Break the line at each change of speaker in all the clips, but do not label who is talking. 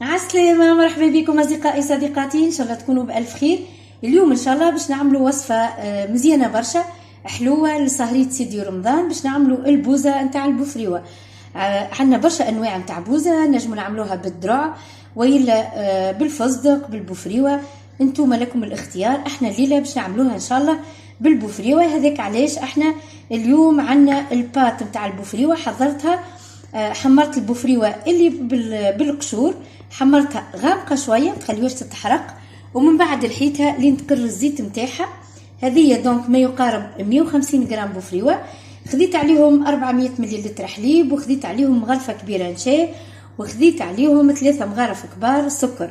عسلامة، مرحبا بكم أصدقائي صديقاتي، إن شاء الله تكونوا بألف خير. اليوم إن شاء الله باش نعملوا وصفة مزيانة برشا حلوة لسهرية سيدي رمضان. باش نعملوا البوزة نتاع البوفريوة. عندنا برشا أنواع نتاع بوزة، نجموا نعملوها بالذرع وإلا بالفستق بالبوفريوة، انتم لكم الاختيار. احنا الليلة باش نعملوها إن شاء الله بالبوفريوة. هذاك علاش احنا اليوم عندنا البات نتاع البوفريوة حضرتها. حمرت البوفريوة اللي بالقشور، حمرتها غامقه شويه ما تخليوهاش تتحرق، ومن بعد لحيتها لين تقر الزيت نتاعها. هذه دونك ما يقارب 150 غرام بوفريوة. خذيت عليهم 400 مليلتر حليب، وخذيت عليهم مغرفه كبيره نشا، وخذيت عليهم 3 مغارف كبار سكر.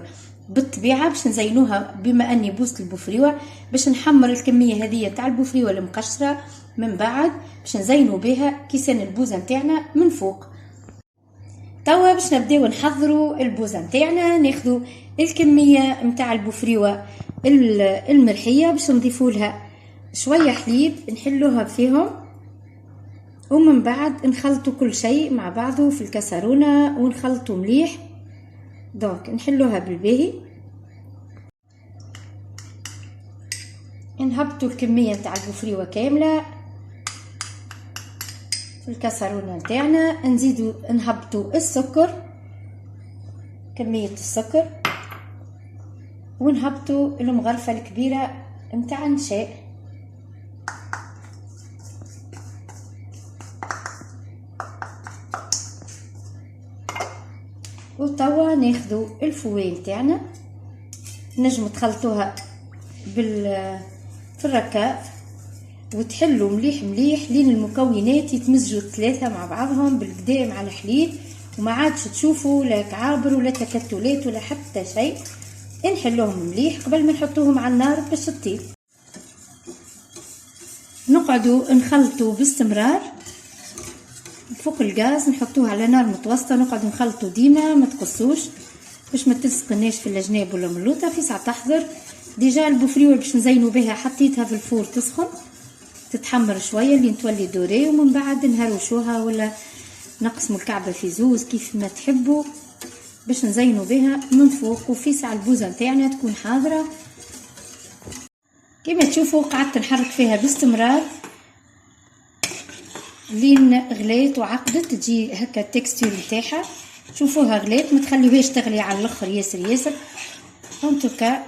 بالطبيعه باش نزينوها بما اني بوست البوفريوة، باش نحمر الكميه هذه تاع البوفريوة المقشره، من بعد باش نزينوا بها كيسان البوزه نتاعنا من فوق. توا باش نبداو نحضروا البوزه نتاعنا. ناخذوا الكميه نتاع البوفريوة المرحيه، باش نضيفوا لها شويه حليب نحلوها فيهم، ومن بعد نخلطوا كل شيء مع بعضه في الكسرونه ونخلطوا مليح. دونك نحلوها بالباهي، نهبطوا الكميه نتاع البوفريوة كامله في الكسرونه نتاعنا. نزيدوا نهبطوا السكر، كميه السكر، ونهبطوا المغرفه الكبيره نتاع النشا. وتوا ناخذوا الفوين نتاعنا، نجموا تخلطوها في الركاء وتحلوا مليح مليح لين المكونات يتمزجوا الثلاثه مع بعضهم بالقدا مع الحليب، وما عادش تشوفوا لا كعابر ولا تكتلات ولا حتى شيء. نحلوهم مليح قبل ما نحطوهم على النار باش تطيب. نقعدوا نخلطوا باستمرار فوق الغاز، نحطوها على نار متوسطه، نقعدوا نخلطوا ديما ما تقصوش باش ما تلصقناش في الجناب ولا ملوطه. في ساعه تحضر ديجا البوفريوة باش نزينوا بها، حطيتها في الفور تسخن تتحمر شويه لين تولي دوري، ومن بعد نهروشوها ولا نقسموا الكعبه في زوز كيف ما تحبوا باش نزينوا بها من فوق. وفي ساعه البوزه نتاعنا تكون حاضره. كما تشوفوا قعدت نحرك فيها باستمرار لين غليت وعقدت، تجي هكا التكستور نتاعها. شوفوها غليت، ما تخليوهاش تغلي على الاخر ياسر ياسر. انتوكا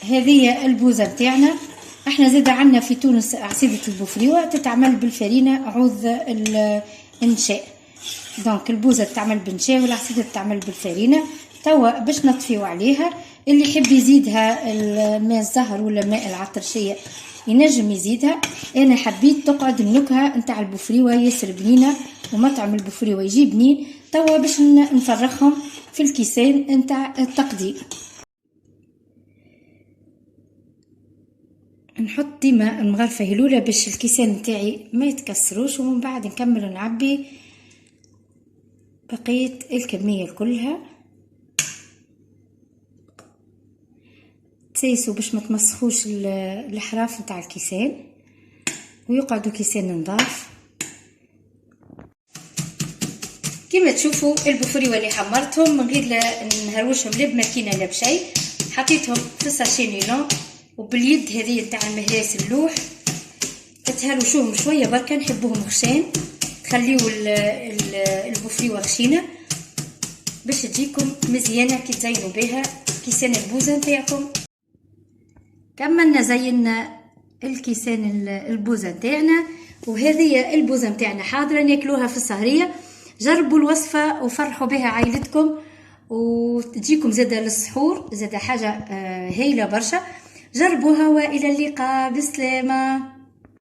هذه البوزه نتاعنا. احنا زاد عندنا في تونس عصيده البوفريوة تتعمل بالفرينه عوض النشاء. دونك البوزه تتعمل بالنشاء والعصيده تتعمل بالفرينه. توا باش نطفيو عليها، اللي يحب يزيدها الماء الزهر ولا ماء العطرشيه ينجم يزيدها. انا حبيت تقعد النكهه نتاع البوفريوة ياسر بنينه، ومطعم البوفريوة يجي بنين. توا باش نفرخهم في الكيسان نتاع التقديم. نحط ديما المغرفه هلوله باش الكيسان نتاعي ما يتكسروش، ومن بعد نكمل نعبي بقيه الكميه كلها. تسيسوا باش ما تمسخوش الحراف نتاع الكيسان ويقعدوا كيسان نضاف. كما تشوفوا البوفريوة اللي حمرتهم من غير لا نهروشهم لا بماكينه لا بشيء، حطيتهم في ساشي نيلون، وباليد هذه تاع المهراس اللوح تهروشوهم شويه بركه. نحبوهم خشان، تخليو البوفريوة خشينه باش تجيكم مزيانه كي تزينوا بها كيسان البوزه نتاعكم. كملنا زينا الكيسان البوزه نتاعنا، وهذه البوزه نتاعنا حاضره ناكلوها في السهريه. جربوا الوصفه وفرحوا بها عائلتكم، وتجيكم زاده للسحور، زاده حاجه هايله برشا. جربوها والى اللقاء، بسلامه.